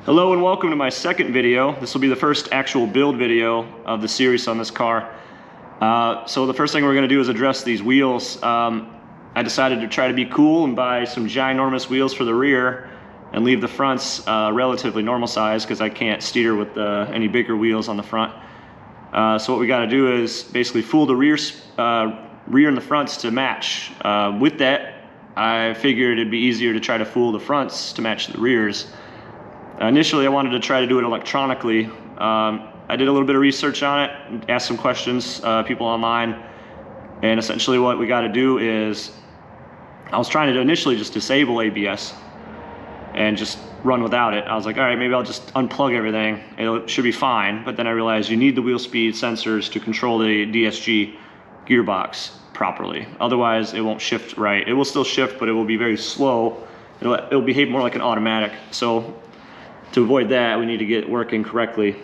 Hello and welcome to my second video. This will be the first actual build video of the series on this car. So the first thing we're going to do is address these wheels. I decided to try to be cool and buy some ginormous wheels for the rear and leave the fronts relatively normal size because I can't steer with any bigger wheels on the front. So what we got to do is basically fool the rear and the fronts to match. With that, I figured it'd be easier to try to fool the fronts to match the rears. Initially, I wanted to try to do it electronically. I did a little bit of research on it, asked some questions, people online, and essentially what we got to do is, I was trying to initially just disable ABS and just run without it. I was like, all right, maybe I'll just unplug everything. It should be fine. But then I realized you need the wheel speed sensors to control the DSG gearbox properly. Otherwise, it won't shift right. It will still shift, but it will be very slow. It'll behave more like an automatic. So to avoid that, we need to get it working correctly.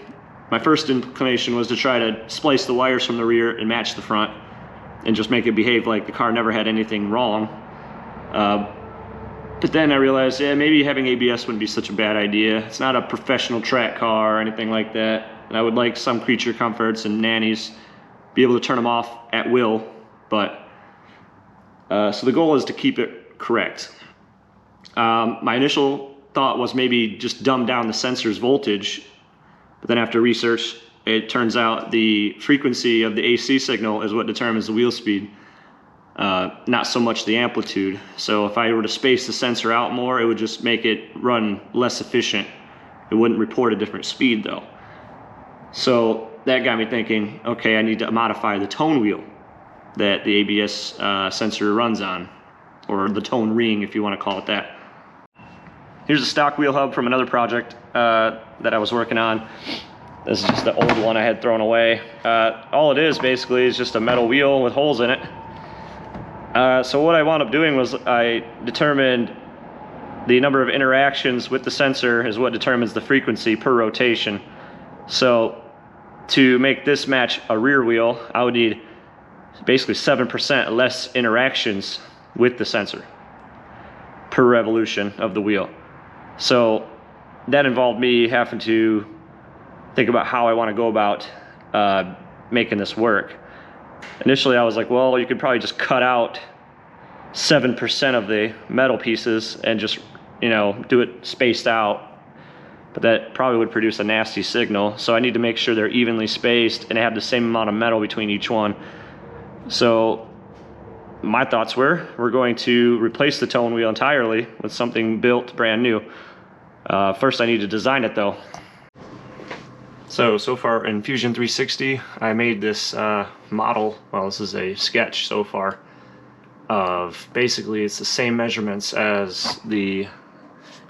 My first inclination was to try to splice the wires from the rear and match the front and just make it behave like the car never had anything wrong. But then I realized, yeah, maybe having ABS wouldn't be such a bad idea. It's not a professional track car or anything like that. And I would like some creature comforts and nannies, be able to turn them off at will. But so the goal is to keep it correct. My initial thought was maybe just dumb down the sensor's voltage, but then after research, it turns out the frequency of the AC signal is what determines the wheel speed, not so much the amplitude. So if I were to space the sensor out more, it would just make it run less efficient. It wouldn't report a different speed though. So that got me thinking, okay, I need to modify the tone wheel that the ABS sensor runs on, or the tone ring if you want to call it that. Here's a stock wheel hub from another project that I was working on. This is just the old one I had thrown away. All it is basically is just a metal wheel with holes in it. So what I wound up doing was I determined the number of interactions with the sensor is what determines the frequency per rotation. So to make this match a rear wheel, I would need basically 7% less interactions with the sensor per revolution of the wheel. So that involved me having to think about how I want to go about making this work. Initially I was like, well, you could probably just cut out 7% of the metal pieces and just, you know, do it spaced out, but that probably would produce a nasty signal. So I need to make sure they're evenly spaced and have the same amount of metal between each one. So my thoughts were, we're going to replace the tone wheel entirely with something built brand new. First I need to design it though. So far in Fusion 360, I made this model, well, this is a sketch so far, of basically it's the same measurements as the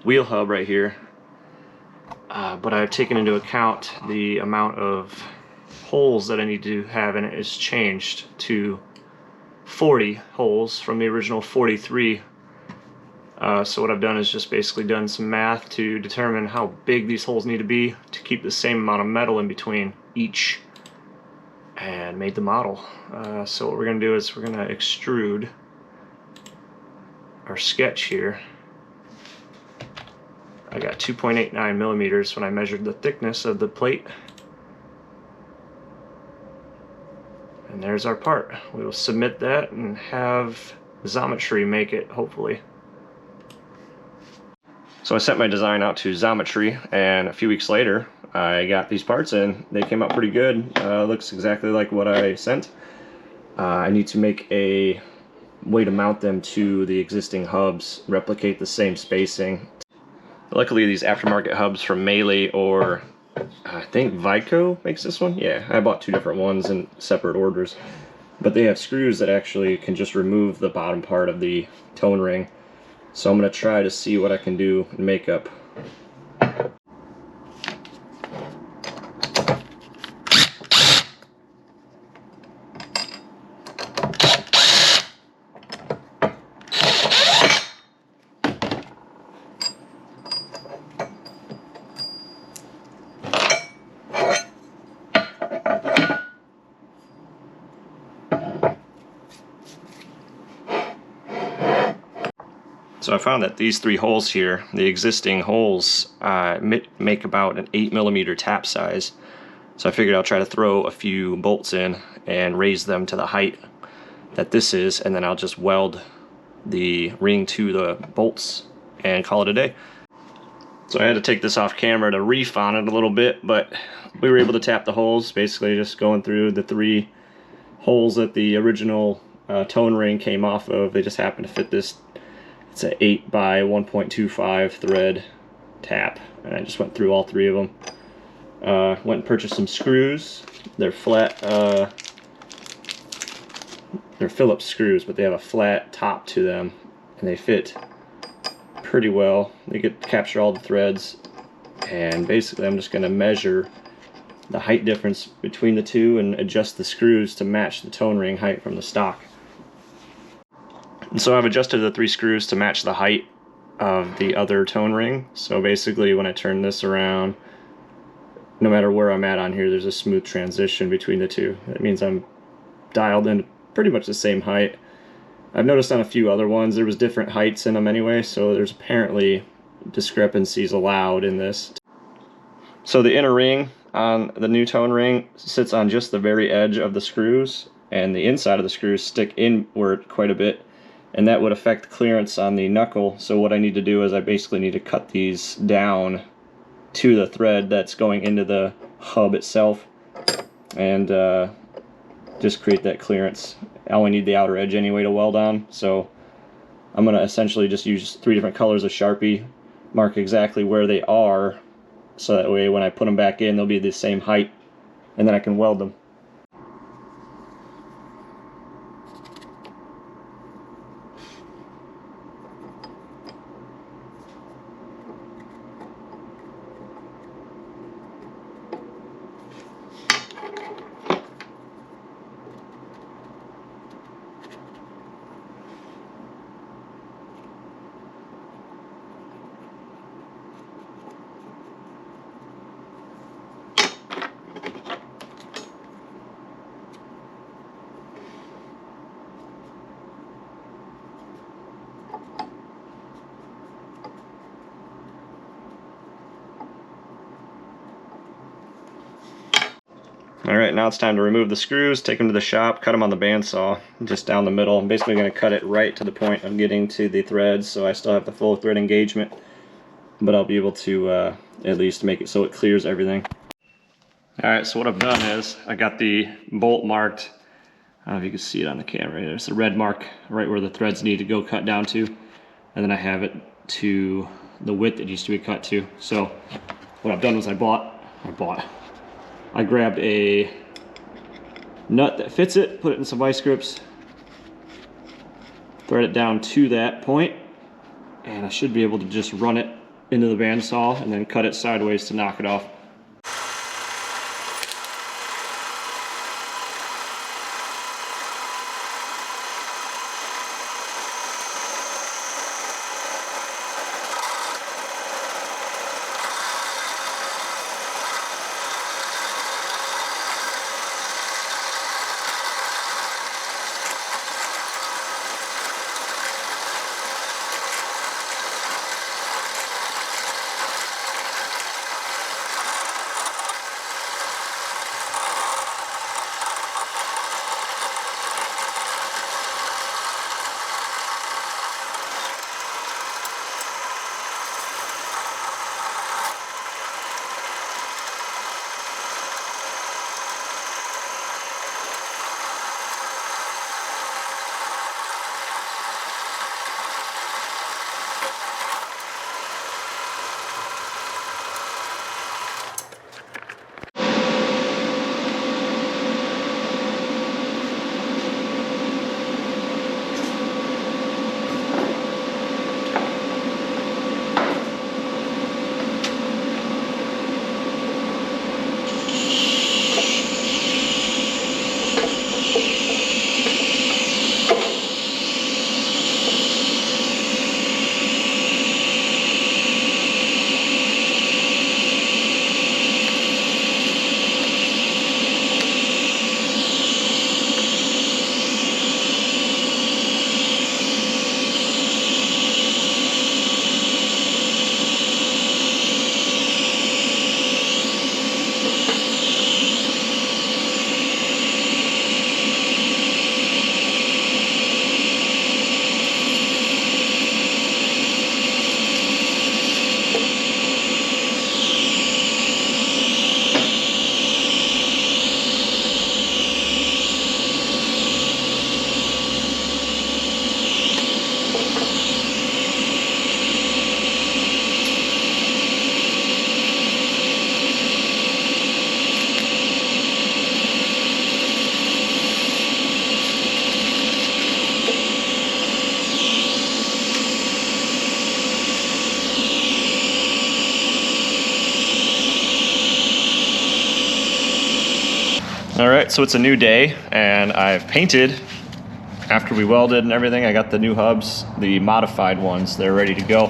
wheel hub right here, but I've taken into account the amount of holes that I need to have in it is changed to 40 holes from the original 43. So what I've done is just basically done some math to determine how big these holes need to be to keep the same amount of metal in between each, and made the model. So what we're going to do is we're going to extrude our sketch here. I got 2.89 millimeters when I measured the thickness of the plate. And there's our part. We will submit that and have Xometry make it, hopefully. So I sent my design out to Xometry, and a few weeks later I got these parts in. They came out pretty good. Looks exactly like what I sent. I need to make a way to mount them to the existing hubs, replicate the same spacing. Luckily these aftermarket hubs from Melee, or I think Vico makes this one. Yeah, I bought two different ones in separate orders, but they have screws that actually can just remove the bottom part of the tone ring. So I'm going to try to see what I can do and make up. So I found that these 3 holes here, the existing holes, make about an 8mm tap size. So I figured I'll try to throw a few bolts in and raise them to the height that this is, and then I'll just weld the ring to the bolts and call it a day. So I had to take this off camera to reef on it a little bit, but we were able to tap the holes, basically just going through the 3 holes that the original tone ring came off of. They just happened to fit this. It's an 8 by 1.25 thread tap, and I just went through all 3 of them. Went and purchased some screws. They're flat, they're Phillips screws, but they have a flat top to them, and they fit pretty well. They capture all the threads, and basically I'm just going to measure the height difference between the 2 and adjust the screws to match the tone ring height from the stock. And so I've adjusted the 3 screws to match the height of the other tone ring. So basically when I turn this around, no matter where I'm at on here, there's a smooth transition between the 2. That means I'm dialed in pretty much the same height. I've noticed on a few other ones there was different heights in them anyway, so there's apparently discrepancies allowed in this. So the inner ring on the new tone ring sits on just the very edge of the screws, and the inside of the screws stick inward quite a bit, and that would affect clearance on the knuckle. So what I need to do is I basically need to cut these down to the thread that's going into the hub itself, and just create that clearance. I only need the outer edge anyway to weld on, so I'm going to essentially just use 3 different colors of Sharpie, mark exactly where they are, so that way when I put them back in they'll be the same height, and then I can weld them. Alright, now it's time to remove the screws, take them to the shop, cut them on the bandsaw, just down the middle. I'm basically going to cut it right to the point of getting to the threads, so I still have the full thread engagement, but I'll be able to at least make it so it clears everything. Alright, so what I've done is I got the bolt marked. I don't know if you can see it on the camera. There's a red mark right where the threads need to go cut down to, and then I have it to the width it needs to be cut to. So what I've done was I grabbed a nut that fits it, put it in some vice grips, thread it down to that point, and I should be able to just run it into the bandsaw and then cut it sideways to knock it off. All right, so it's a new day, and I've painted. After we welded and everything, I got the new hubs, the modified ones. They're ready to go.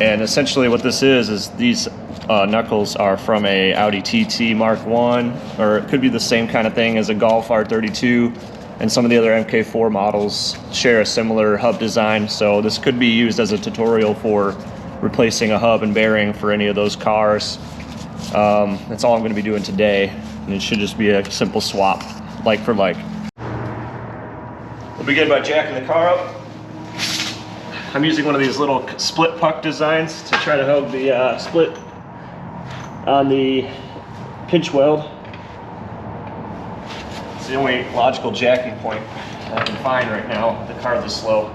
And essentially what this is these knuckles are from a Audi TT Mark 1, or it could be the same kind of thing as a Golf R32, and some of the other MK4 models share a similar hub design. So this could be used as a tutorial for replacing a hub and bearing for any of those cars. That's all I'm going to be doing today, and it should just be a simple swap, like for like. We'll begin by jacking the car up. I'm using one of these little split puck designs to try to hold the split on the pinch weld. It's the only logical jacking point I can find right now. The car this slow.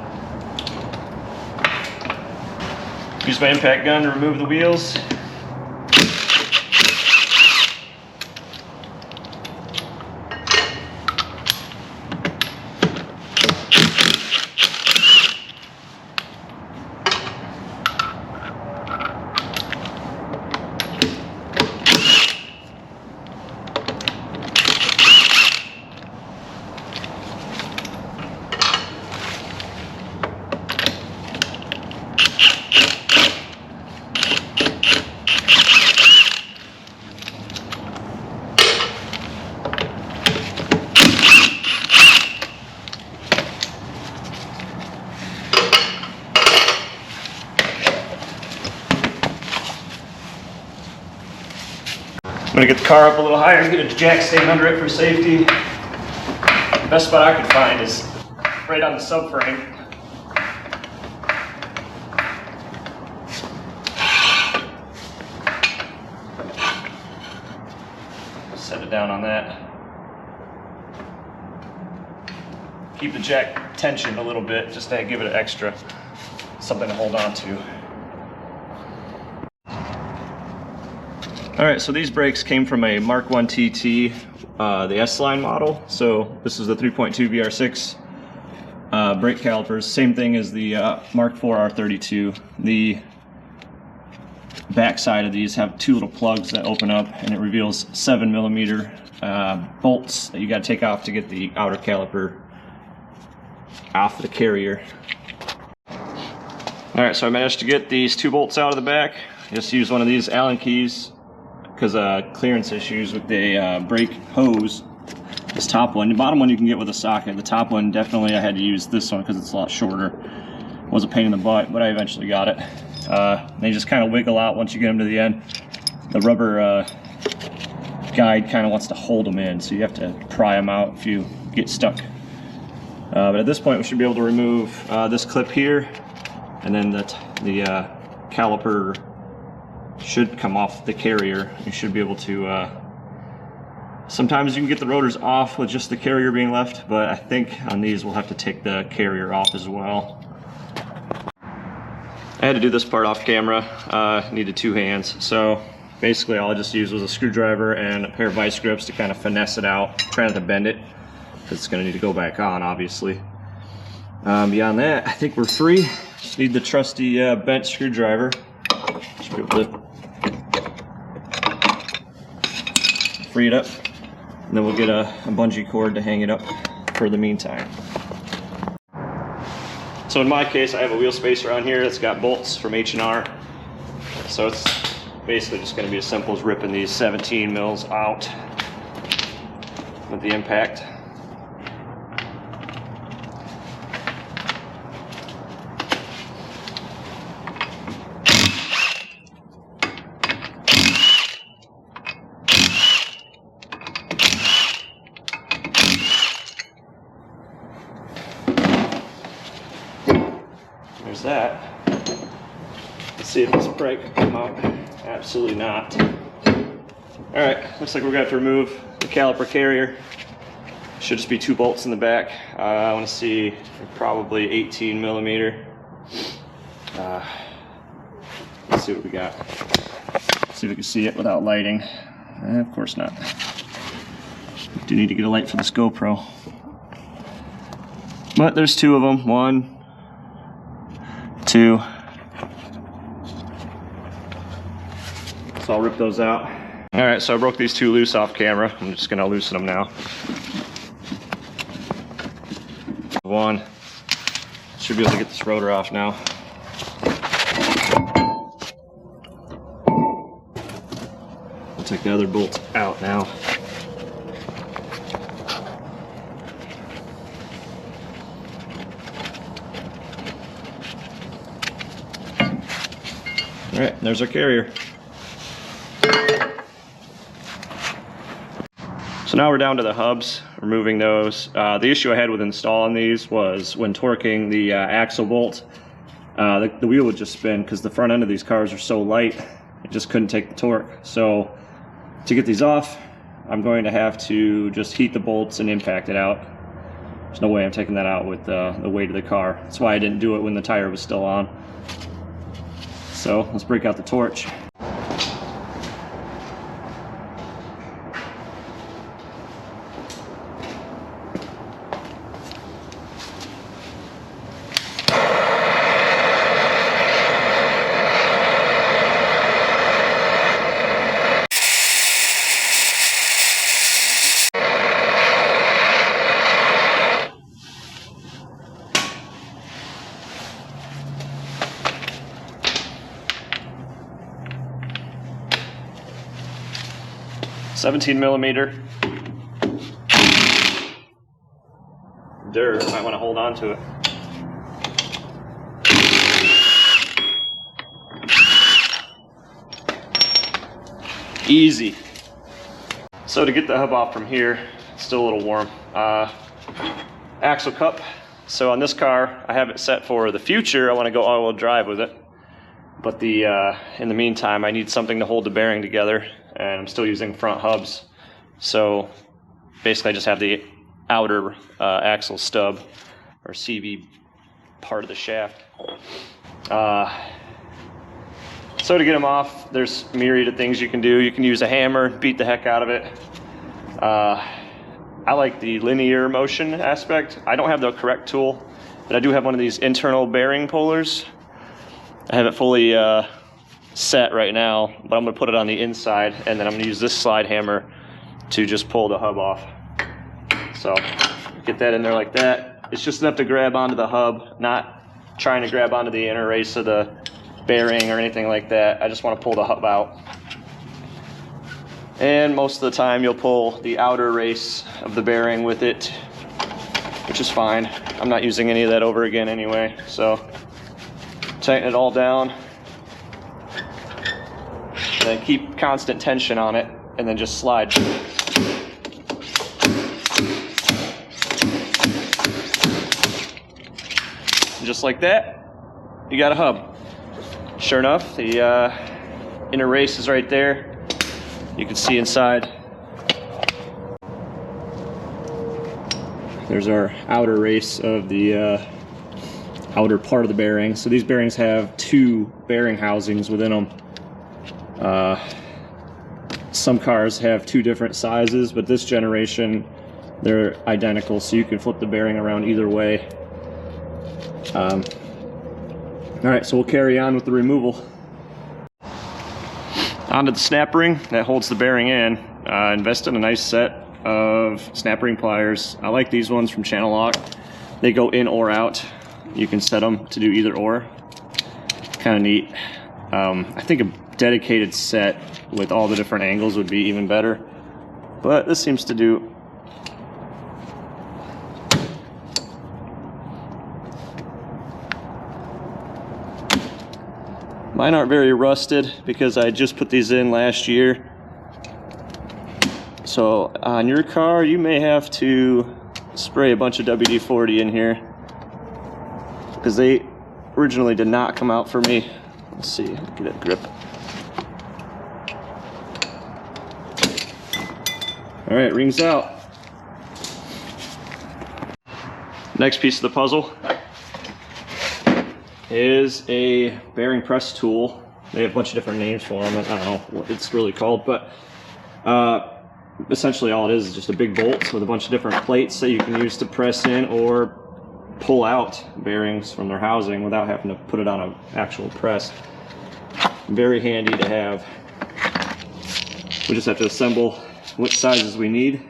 Use my impact gun to remove the wheels. I'm gonna get the car up a little higher and get a jack stand under it for safety. The best spot I could find is right on the subframe. Set it down on that. Keep the jack tensioned a little bit just to give it an extra something to hold on to. All right, so these brakes came from a Mark 1 TT, the S-line model. So this is the 3.2 VR6 brake calipers. Same thing as the Mark 4 R32. The back side of these have two little plugs that open up, and it reveals 7mm bolts that you got to take off to get the outer caliper off the carrier. All right, so I managed to get these two bolts out of the back. Just use one of these Allen keys, because clearance issues with the brake hose. This top one, the bottom one you can get with a socket. The top one, definitely I had to use this one because it's a lot shorter. It was a pain in the butt, but I eventually got it. They just kind of wiggle out once you get them to the end. The rubber guide kind of wants to hold them in, so you have to pry them out if you get stuck. But at this point we should be able to remove this clip here, and then the caliper should come off the carrier. You should be able to, sometimes you can get the rotors off with just the carrier being left, but I think on these we'll have to take the carrier off as well. I had to do this part off camera, needed two hands, so basically all I just used was a screwdriver and a pair of vice grips to kind of finesse it out, try not to bend it, because it's going to need to go back on obviously. Beyond that, I think we're free. Just need the trusty bent screwdriver. Should be able to free it up, and then we'll get a bungee cord to hang it up for the meantime. So in my case, I have a wheel spacer on here that's got bolts from H&R. So it's basically just going to be as simple as ripping these 17 mils out with the impact. There's that. Let's see if this brake can come out. Absolutely not. Alright, looks like we're going to have to remove the caliper carrier. Should just be two bolts in the back. I want to see probably 18mm. Let's see what we got. See if we can see it without lighting. Of course not. Do need to get a light for this GoPro. But there's two of them. One, two. So I'll rip those out. All right, so I broke these two loose off camera. I'm just gonna loosen them now. One. Should be able to get this rotor off now. I'll take the other bolts out now. All right, there's our carrier. So now we're down to the hubs, removing those. The issue I had with installing these was when torquing the axle bolt, the wheel would just spin because the front end of these cars are so light, it just couldn't take the torque. So to get these off, I'm going to have to just heat the bolts and impact it out. There's no way I'm taking that out with the weight of the car. That's why I didn't do it when the tire was still on. So let's break out the torch. $17mm. Dirt, might want to hold on to it. Easy. So to get the hub off from here, it's still a little warm. Axle cup. So on this car, I have it set for the future. I want to go all-wheel drive with it. But in the meantime, I need something to hold the bearing together, and I'm still using front hubs. So basically I just have the outer axle stub, or CV part of the shaft. So to get them off, there's a myriad of things you can do. You can use a hammer, beat the heck out of it. I like the linear motion aspect. I don't have the correct tool, but I do have one of these internal bearing pullers. I have it fully set right now, but I'm going to put it on the inside, and then I'm going to use this slide hammer to just pull the hub off. So get that in there like that. It's just enough to grab onto the hub, not trying to grab onto the inner race of the bearing or anything like that. I just want to pull the hub out. And most of the time you'll pull the outer race of the bearing with it, which is fine. I'm not using any of that over again anyway. So tighten it all down, then keep constant tension on it, and then just slide. And just like that, you got a hub. Sure enough, the inner race is right there. You can see inside. There's our outer race of the outer part of the bearing. So these bearings have two bearing housings within them. Some cars have two different sizes, but this generation they're identical, so you can flip the bearing around either way. All right, so we'll carry on with the removal. Onto the snap ring that holds the bearing in. Invested in a nice set of snap ring pliers. I like these ones from Channel Lock. They go in or out. You can set them to do either or. Kind of neat. I think a dedicated set with all the different angles would be even better, but this seems to do. Mine aren't very rusted because I just put these in last year. So on your car, you may have to spray a bunch of WD-40 in here, because they originally did not come out for me. Let's see, get a grip. All right, rings out. Next piece of the puzzle is a bearing press tool. They have a bunch of different names for them. I don't know what it's really called, but essentially all it is just a big bolt with a bunch of different plates that you can use to press in or pull out bearings from their housing without having to put it on an actual press. Very handy to have. We just have to assemble which sizes we need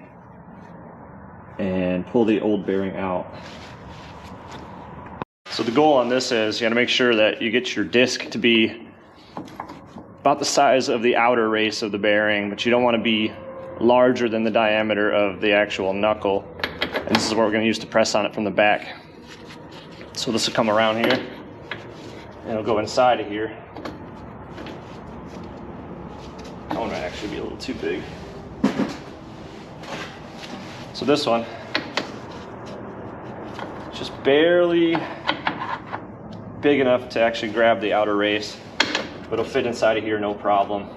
and pull the old bearing out. So the goal on this is you got to make sure that you get your disc to be about the size of the outer race of the bearing, but you don't want to be larger than the diameter of the actual knuckle. And this is what we're going to use to press on it from the back. So this will come around here and it'll go inside of here. That one might actually be a little too big. So this one, just barely big enough to actually grab the outer race, but it'll fit inside of here no problem.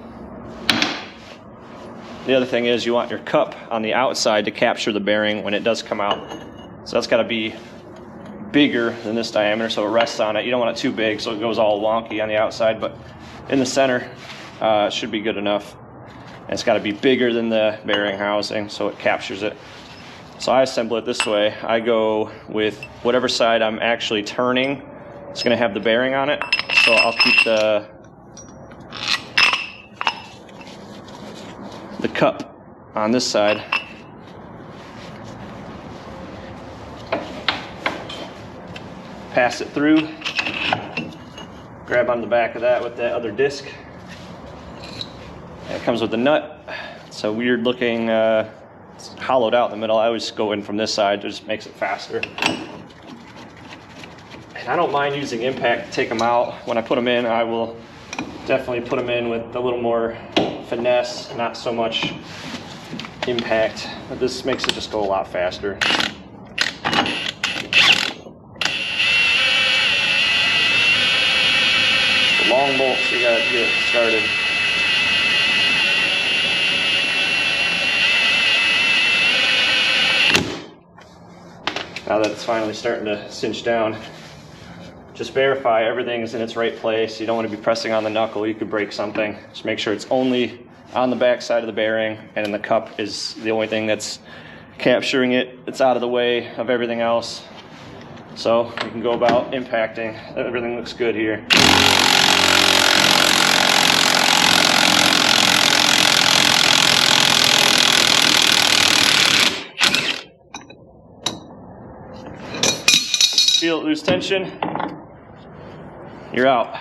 The other thing is you want your cup on the outside to capture the bearing when it does come out. So that's got to be bigger than this diameter so it rests on it. You don't want it too big so it goes all wonky on the outside, but in the center it should be good enough. And it's got to be bigger than the bearing housing so it captures it. So I assemble it this way. I go with whatever side I'm actually turning. It's going to have the bearing on it. So I'll keep the cup on this side. Pass it through. Grab on the back of that with that other disc. And it comes with a nut. It's a weird looking, it's hollowed out in the middle. I always go in from this side, it just makes it faster. And I don't mind using impact to take them out. When I put them in, I will definitely put them in with a little more finesse, not so much impact. But this makes it just go a lot faster. The long bolts, you gotta get started. Now that it's finally starting to cinch down, just verify everything is in its right place. You don't want to be pressing on the knuckle, you could break something. Just make sure it's only on the back side of the bearing, and then the cup is the only thing that's capturing it. It's out of the way of everything else. So you can go about impacting. Everything looks good here. Feel it lose tension, you're out.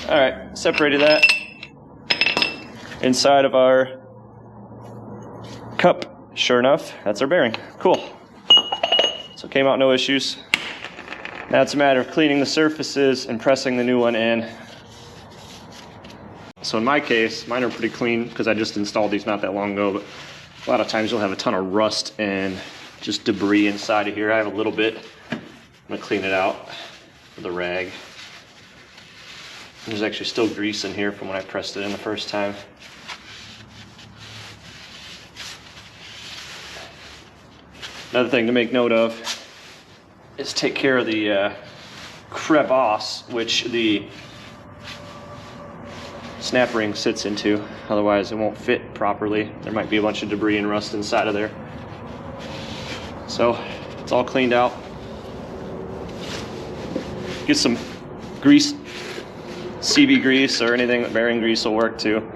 All right, separated that. Inside of our cup, sure enough, that's our bearing. Cool. So it came out no issues. Now it's a matter of cleaning the surfaces and pressing the new one in. So in my case, mine are pretty clean because I just installed these not that long ago, but a lot of times you'll have a ton of rust and just debris inside of here. I have a little bit. I'm gonna clean it out with a rag. There's actually still grease in here from when I pressed it in the first time. Another thing to make note of is take care of the crevasse, which the snap ring sits into. Otherwise it won't fit properly. There might be a bunch of debris and rust inside of there. So it's all cleaned out. Get some grease, CV grease or anything, bearing grease will work too.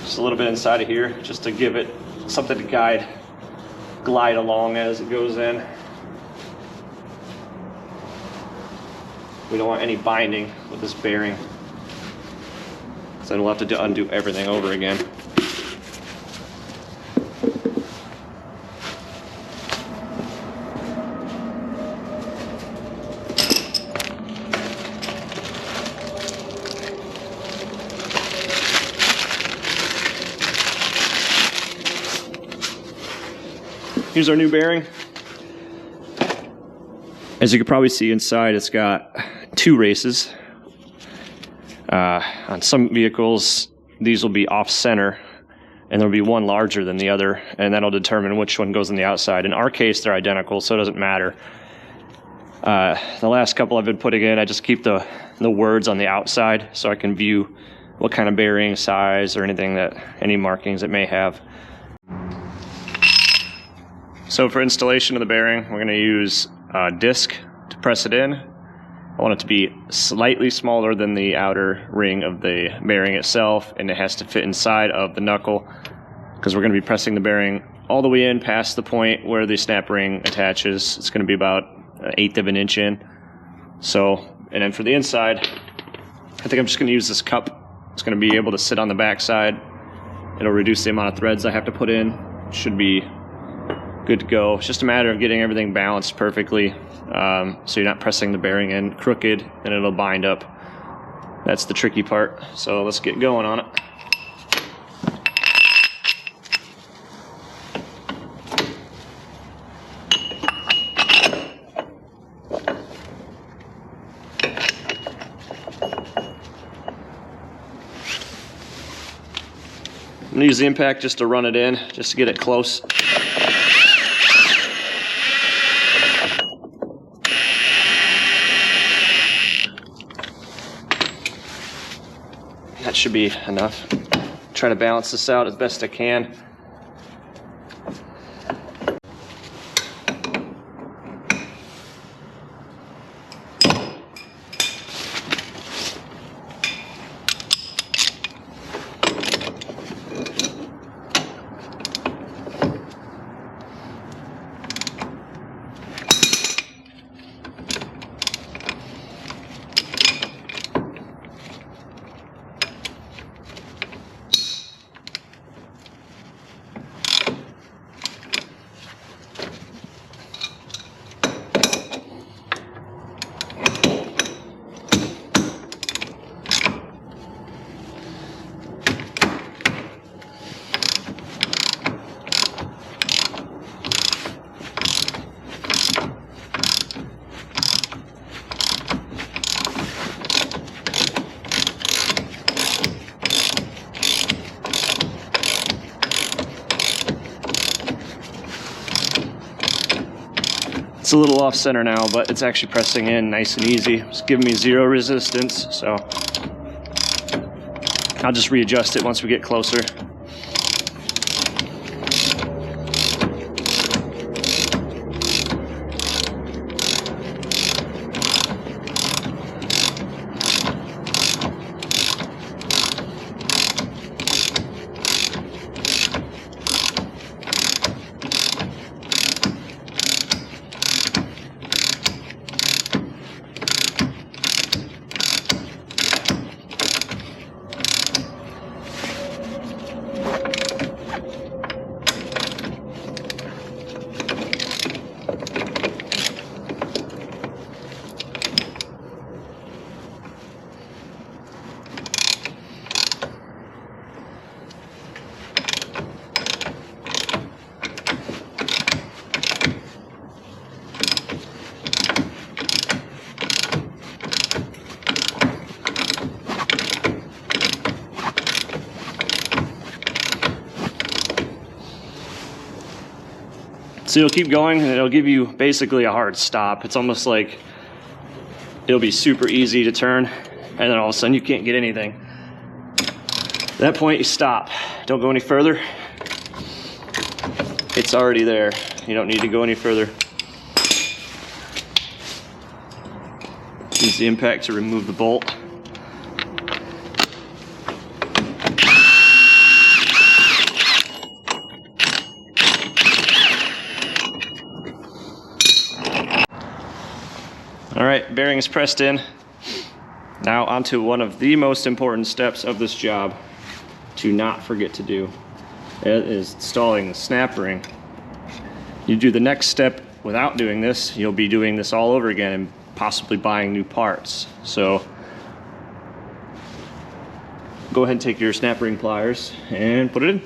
Just a little bit inside of here just to give it something to glide along as it goes in. We don't want any binding with this bearing, so then we'll have to undo everything over again. Here's our new bearing. As you can probably see inside, it's got 2 races. On some vehicles, these will be off center, and there'll be one larger than the other, and that'll determine which one goes on the outside. In our case, they're identical, so it doesn't matter. The last couple I've been putting in, I just keep the words on the outside so I can view what kind of bearing, size, or any markings it may have. So for installation of the bearing, we're going to use a disc to press it in. I want it to be slightly smaller than the outer ring of the bearing itself, and it has to fit inside of the knuckle because we're going to be pressing the bearing all the way in past the point where the snap ring attaches. It's going to be about 1/8 of an inch in. So, and then for the inside, I think I'm just going to use this cup. It's going to be able to sit on the back side. It'll reduce the amount of threads I have to put in. Should be good to go. It's just a matter of getting everything balanced perfectly, so you're not pressing the bearing in crooked and it'll bind up. That's the tricky part. So let's get going on it. I'm going to use the impact just to run it in, just to get it close. That should be enough. Try to balance this out as best I can. It's a little off center now, but it's actually pressing in nice and easy. It's giving me 0 resistance, so I'll just readjust it once we get closer. So you'll keep going and it'll give you basically a hard stop. It's almost like it'll be super easy to turn and then all of a sudden you can't get anything. At that point you stop. Don't go any further. It's already there. You don't need to go any further. Use the impact to remove the bolt. All right, bearing is pressed in. Now onto one of the most important steps of this job to not forget to do. It is installing the snap ring. You do the next step without doing this, you'll be doing this all over again and possibly buying new parts. So go ahead and take your snap ring pliers and put it in.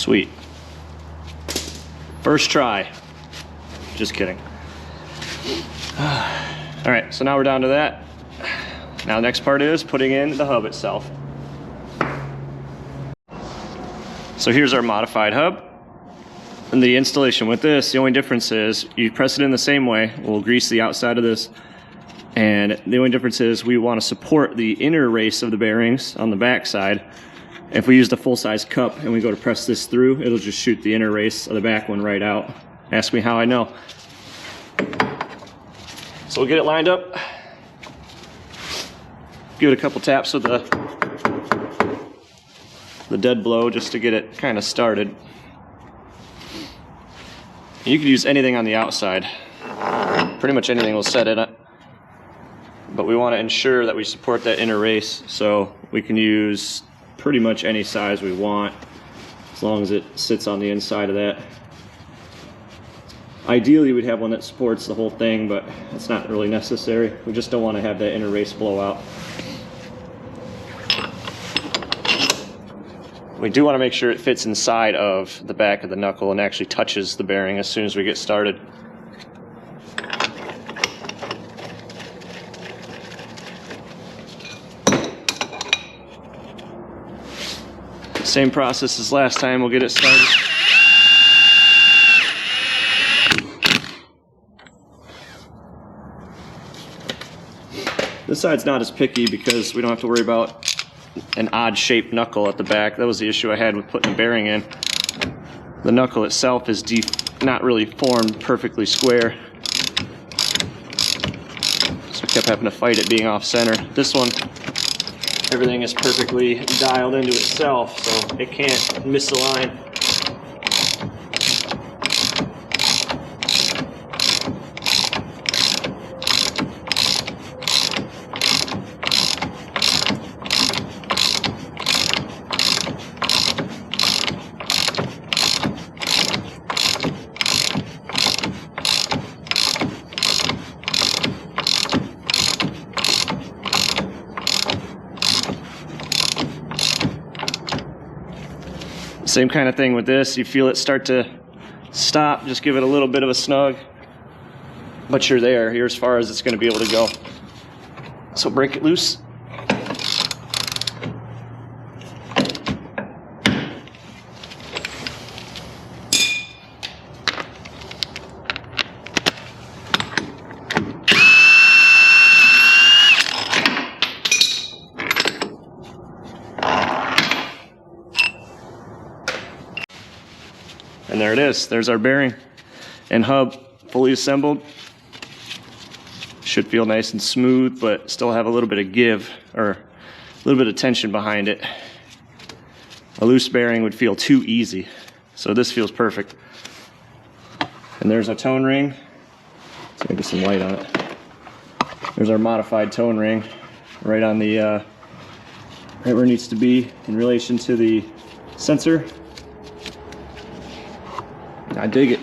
Sweet. First try. Just kidding. All right, so now we're down to that. Now the next part is putting in the hub itself. So here's our modified hub. And the installation with this, the only difference is you press it in the same way. We'll grease the outside of this. And the only difference is we want to support the inner race of the bearings on the back side. If we use the full-size cup and we go to press this through, it'll just shoot the inner race of the back one right out. Ask me how I know. So we'll get it lined up. Give it a couple taps with the dead blow just to get it kind of started. You could use anything on the outside. Pretty much anything will set it up. But we want to ensure that we support that inner race, so we can use pretty much any size we want as long as it sits on the inside of that. Ideally we'd have one that supports the whole thing, but it's not really necessary. We just don't want to have that inner race blow out. We do want to make sure it fits inside of the back of the knuckle and actually touches the bearing as soon as we get started. Same process as last time, we'll get it started. This side's not as picky because we don't have to worry about an odd shaped knuckle at the back. That was the issue I had with putting the bearing in. The knuckle itself is not really formed perfectly square, so I kept having to fight it being off center. This one, everything is perfectly dialed into itself, so it can't misalign. Same kind of thing with this. You feel it start to stop, just give it a little bit of a snug, but you're there. You're as far as it's going to be able to go. So break it loose. And there it is. There's our bearing and hub fully assembled. Should feel nice and smooth, but still have a little bit of give or a little bit of tension behind it. A loose bearing would feel too easy, so this feels perfect. And there's our tone ring. Let's get some light on it. There's our modified tone ring right on the right where it needs to be in relation to the sensor. I dig it.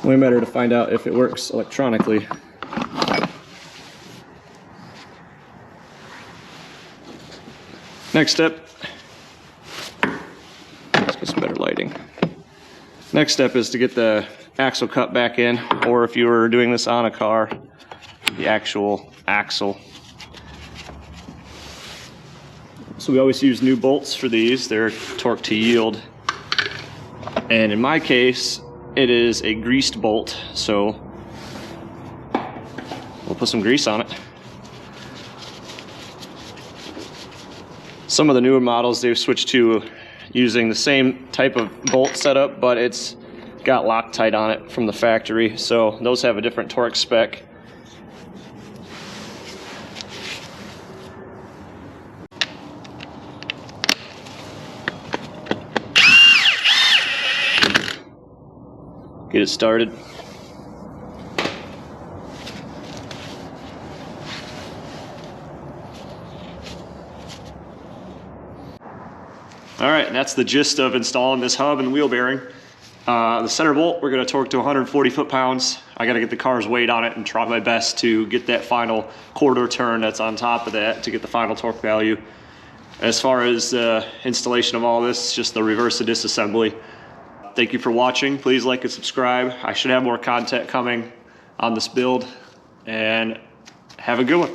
Way better to find out if it works electronically. Next step, let's get some better lighting. Next step is to get the axle cut back in, or if you were doing this on a car, the actual axle. So we always use new bolts for these. They're torque to yield. And in my case, it is a greased bolt, so we'll put some grease on it. Some of the newer models, they've switched to using the same type of bolt setup, but it's got Loctite on it from the factory, so those have a different torque spec. Get it started. All right, and that's the gist of installing this hub and wheel bearing. The center bolt, we're gonna torque to 140 foot-pounds. I gotta get the car's weight on it and try my best to get that final quarter turn that's on top of that to get the final torque value. As far as installation of all this, just the reverse of disassembly. Thank you for watching. Please like and subscribe. I should have more content coming on this build, and have a good one.